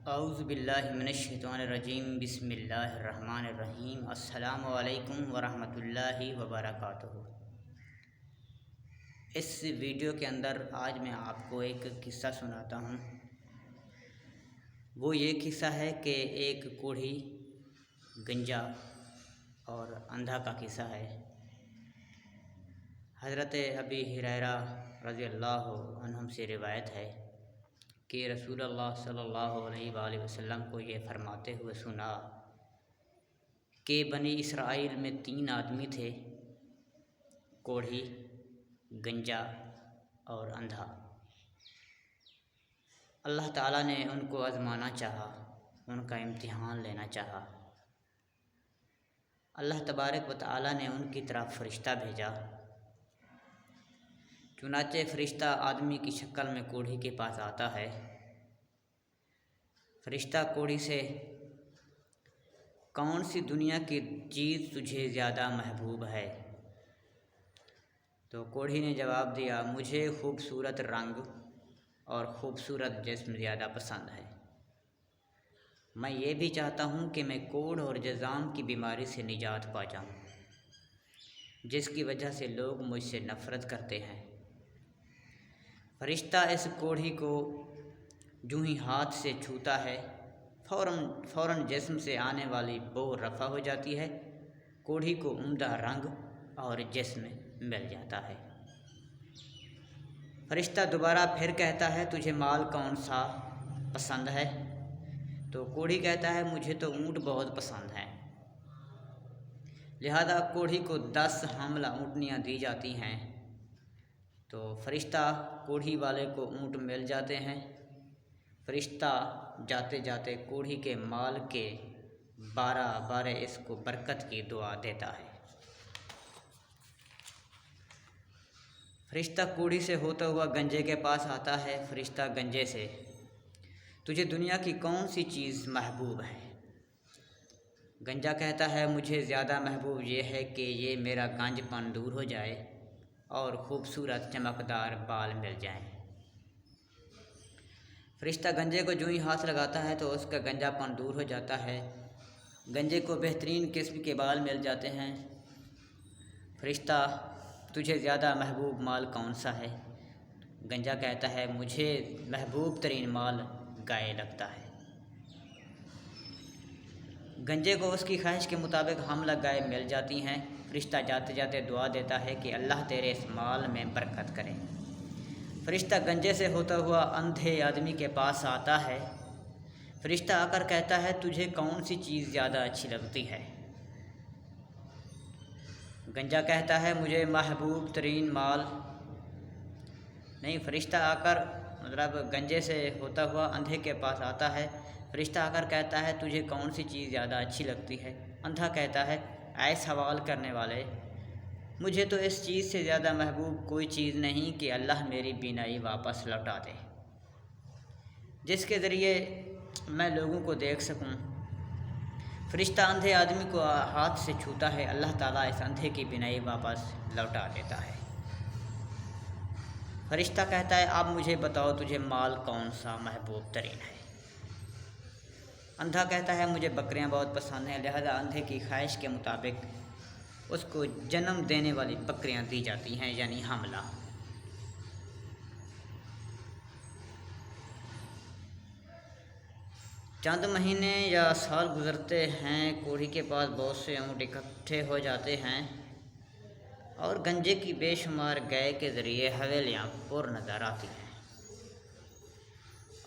اعوذ باللہ من الشیطان الرجیم بسم اللہ الرحمن الرحیم السلام علیکم ورحمۃ اللہ وبرکاتہ۔ اس ویڈیو کے اندر آج میں آپ کو ایک قصہ سناتا ہوں۔ وہ یہ قصہ ہے کہ ایک کوڑھی، گنجا اور اندھا کا قصہ ہے۔ حضرت ابی ہریرہ رضی اللہ عنہم سے روایت ہے کہ رسول اللہ صلی اللہ علیہ وآلہ وسلم کو یہ فرماتے ہوئے سنا کہ بنی اسرائیل میں 3 آدمی تھے، کوڑھی، گنجا اور اندھا۔ اللہ تعالیٰ نے ان کو آزمانا چاہا، ان کا امتحان لینا چاہا۔ اللہ تبارک و تعالیٰ نے ان کی طرف فرشتہ بھیجا۔ چنانچہ فرشتہ آدمی کی شکل میں کوڑھی کے پاس آتا ہے۔ فرشتہ کوڑھی سے کون سی دنیا کی چیز تجھے زیادہ محبوب ہے؟ تو کوڑھی نے جواب دیا، مجھے خوبصورت رنگ اور خوبصورت جسم زیادہ پسند ہے۔ میں یہ بھی چاہتا ہوں کہ میں کوڑھ اور جذام کی بیماری سے نجات پا جاؤں، جس کی وجہ سے لوگ مجھ سے نفرت کرتے ہیں۔ فرشتہ اس کوڑھی کو جو ہی ہاتھ سے چھوتا ہے، فوراً جسم سے آنے والی بو رفع ہو جاتی ہے، کوڑھی کو عمدہ رنگ اور جسم مل جاتا ہے۔ فرشتہ دوبارہ پھر کہتا ہے، تجھے مال کون سا پسند ہے؟ تو کوڑھی کہتا ہے، مجھے تو اونٹ بہت پسند ہیں۔ لہذا کوڑھی کو 10 حاملہ اونٹنیاں دی جاتی ہیں۔ تو فرشتہ کوڑھی والے کو اونٹ مل جاتے ہیں۔ فرشتہ جاتے جاتے کوڑھی کے مال کے 12 بار اس کو برکت کی دعا دیتا ہے۔ فرشتہ کوڑھی سے ہوتا ہوا گنجے کے پاس آتا ہے۔ فرشتہ گنجے سے، تجھے دنیا کی کون سی چیز محبوب ہے؟ گنجا کہتا ہے، مجھے زیادہ محبوب یہ ہے کہ یہ میرا گنج پن دور ہو جائے اور خوبصورت چمکدار بال مل جائیں۔ فرشتہ گنجے کو جو ہی ہاتھ لگاتا ہے تو اس کا گنجا پن دور ہو جاتا ہے، گنجے کو بہترین قسم کے بال مل جاتے ہیں۔ فرشتہ، تجھے زیادہ محبوب مال کون سا ہے؟ گنجا کہتا ہے، مجھے محبوب ترین مال گائے لگتا ہے۔ گنجے کو اس کی خواہش کے مطابق حاملہ گائے مل جاتی ہیں۔ فرشتہ جاتے جاتے دعا دیتا ہے کہ اللہ تیرے اس مال میں برکت کرے۔ فرشتہ گنجے سے ہوتا ہوا اندھے آدمی کے پاس آتا ہے۔ فرشتہ آ کر کہتا ہے، تجھے کون سی چیز زیادہ اچھی لگتی ہے؟ گنجا کہتا ہے، مجھے محبوب ترین مال نہیں۔ فرشتہ آ کر گنجے سے ہوتا ہوا اندھے کے پاس آتا ہے۔ فرشتہ آ کر کہتا ہے، تجھے کون سی چیز زیادہ اچھی لگتی ہے؟ اندھا کہتا ہے، اے سوال کرنے والے، مجھے تو اس چیز سے زیادہ محبوب کوئی چیز نہیں کہ اللہ میری بینائی واپس لوٹا دے، جس کے ذریعے میں لوگوں کو دیکھ سکوں۔ فرشتہ اندھے آدمی کو ہاتھ سے چھوتا ہے، اللہ تعالیٰ اس اندھے کی بینائی واپس لوٹا دیتا ہے۔ فرشتہ کہتا ہے، اب مجھے بتاؤ تجھے مال کون سا محبوب ترین ہے؟ اندھا کہتا ہے، مجھے بکریاں بہت پسند ہیں۔ لہذا اندھے کی خواہش کے مطابق اس کو جنم دینے والی بکریاں دی جاتی ہیں، یعنی حاملہ۔ چند مہینے یا سال گزرتے ہیں، کوڑھی کے پاس بہت سے اونٹ اکٹھے ہو جاتے ہیں اور گنجے کی بے شمار گائے کے ذریعے حویلیاں پر نظر آتی ہیں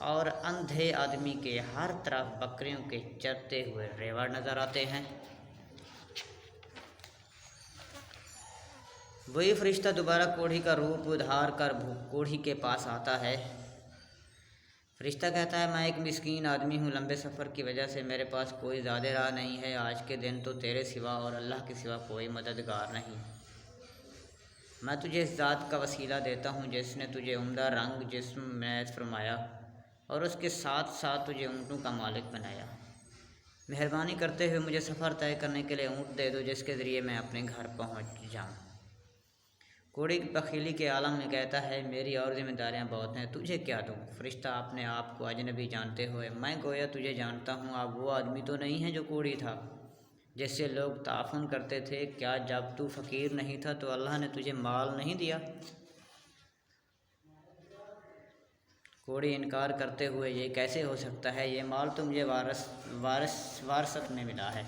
اور اندھے آدمی کے ہر طرف بکریوں کے چرتے ہوئے ریوڑ نظر آتے ہیں۔ وہی فرشتہ دوبارہ کوڑھی کا روپ دھار کر کوڑھی کے پاس آتا ہے۔ فرشتہ کہتا ہے، میں ایک مسکین آدمی ہوں، لمبے سفر کی وجہ سے میرے پاس کوئی زیادہ راہ نہیں ہے۔ آج کے دن تو تیرے سوا اور اللہ کے سوا کوئی مددگار نہیں۔ میں تجھے اس ذات کا وسیلہ دیتا ہوں جس نے تجھے عمدہ رنگ جسم میں فرمایا اور اس کے ساتھ ساتھ تجھے اونٹوں کا مالک بنایا۔ مہربانی کرتے ہوئے مجھے سفر طے کرنے کے لیے اونٹ دے دو، جس کے ذریعے میں اپنے گھر پہنچ جاؤں۔ کوڑی بخیلی کے عالم میں کہتا ہے میری اور ذمہ داریاں بہت ہیں، تجھے کیا دوں؟ فرشتہ اپنے آپ کو اجنبی جانتے ہوئے، میں گویا تجھے جانتا ہوں، اب وہ آدمی تو نہیں ہے جو کوڑی تھا جس سے لوگ تعاون کرتے تھے، کیا جب تو فقیر نہیں تھا تو اللہ نے تجھے مال نہیں دیا؟ کوڑی انکار کرتے ہوئے، یہ کیسے ہو سکتا ہے، یہ مال تو مجھے وراثت میں ملا ہے،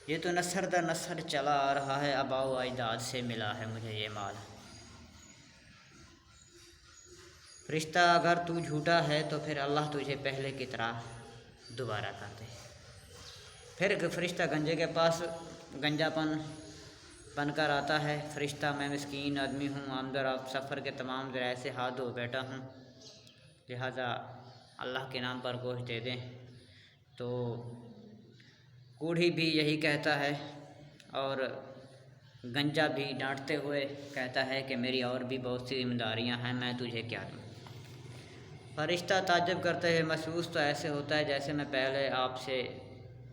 یہ تو نسل در نسل چلا آ رہا ہے، آباء و اجداد سے ملا ہے مجھے یہ مال۔ فرشتہ اگر تو جھوٹا ہے تو پھر اللہ تجھے پہلے کی طرح دوبارہ کر دے۔ پھر فرشتہ گنجے کے پاس گنجا بن کر آتا ہے۔ فرشتہ، میں مسکین آدمی ہوں، آمد و رفت سفر کے تمام ذرائع سے ہاتھ دھو بیٹھا ہوں، لہٰذا اللہ کے نام پر گوشت دے دیں۔ تو کوڑھی بھی یہی کہتا ہے اور گنجا بھی ڈانٹتے ہوئے کہتا ہے کہ میری اور بھی بہت سی ذمہ داریاں ہیں، میں تجھے کیا دوں؟ فرشتہ تعجب کرتے ہوئے، محسوس تو ایسے ہوتا ہے جیسے میں پہلے آپ سے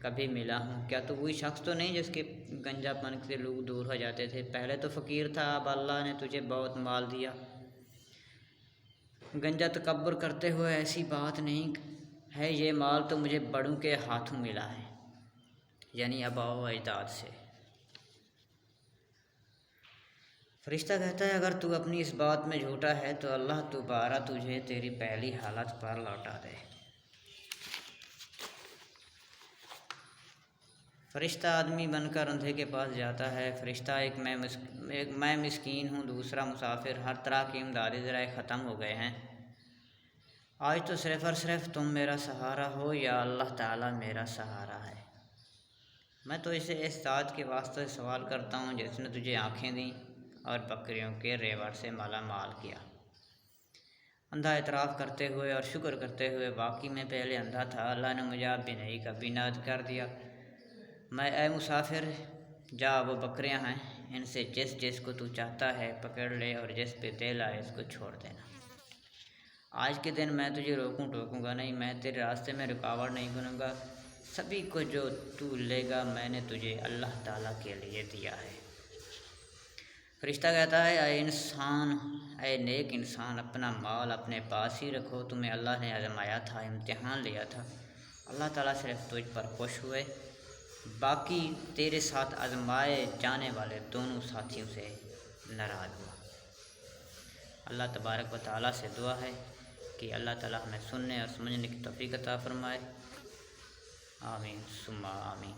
کبھی ملا ہوں، کیا تو وہی شخص تو نہیں جس کے گنجا پن سے لوگ دور ہو جاتے تھے؟ پہلے تو فقیر تھا، اب اللہ نے تجھے بہت مال دیا۔ گنجا تکبر کرتے ہوئے، ایسی بات نہیں ہے، یہ مال تو مجھے بڑوں کے ہاتھوں ملا ہے، یعنی آباء و اجداد سے۔ فرشتہ کہتا ہے اگر تو اپنی اس بات میں جھوٹا ہے تو اللہ دوبارہ تجھے تیری پہلی حالت پر لوٹا دے۔ فرشتہ آدمی بن کر اندھے کے پاس جاتا ہے۔ فرشتہ، ایک میں مسکین ہوں، دوسرا مسافر، ہر طرح کی امدادی ذرائع ختم ہو گئے ہیں، آج تو صرف اور صرف تم میرا سہارا ہو یا اللہ تعالیٰ میرا سہارا ہے۔ میں تو اسے اس ذات کے واسطے سوال کرتا ہوں جس نے تجھے آنکھیں دیں اور بکریوں کے ریوڑ سے مالا مال کیا۔ اندھا اعتراف کرتے ہوئے اور شکر کرتے ہوئے، واقعی میں پہلے اندھا تھا، اللہ نے مجھے اب بینائی کا بیناد کر دیا۔ میں اے مسافر، جا، وہ بکریاں ہیں، ان سے جس کو تو چاہتا ہے پکڑ لے اور جس پہ دل آئے اس کو چھوڑ دینا۔ آج کے دن میں تجھے روکوں ٹوکوں گا نہیں، میں تیرے راستے میں رکاوٹ نہیں بنوں گا، سبھی کو جو تو لے گا میں نے تجھے اللہ تعالیٰ کے لیے دیا ہے۔ فرشتہ کہتا ہے اے نیک انسان، اپنا مال اپنے پاس ہی رکھو، تمہیں اللہ نے آزمایا تھا، امتحان لیا تھا، اللہ تعالیٰ صرف تجھ پر خوش ہوئے، باقی تیرے ساتھ آزمائے جانے والے دونوں ساتھیوں سے ناراض ہوا۔ اللہ تبارک و تعالیٰ سے دعا ہے کہ اللہ تعالیٰ ہمیں سننے اور سمجھنے کی توفیق عطا فرمائے، آمین ثم آمین۔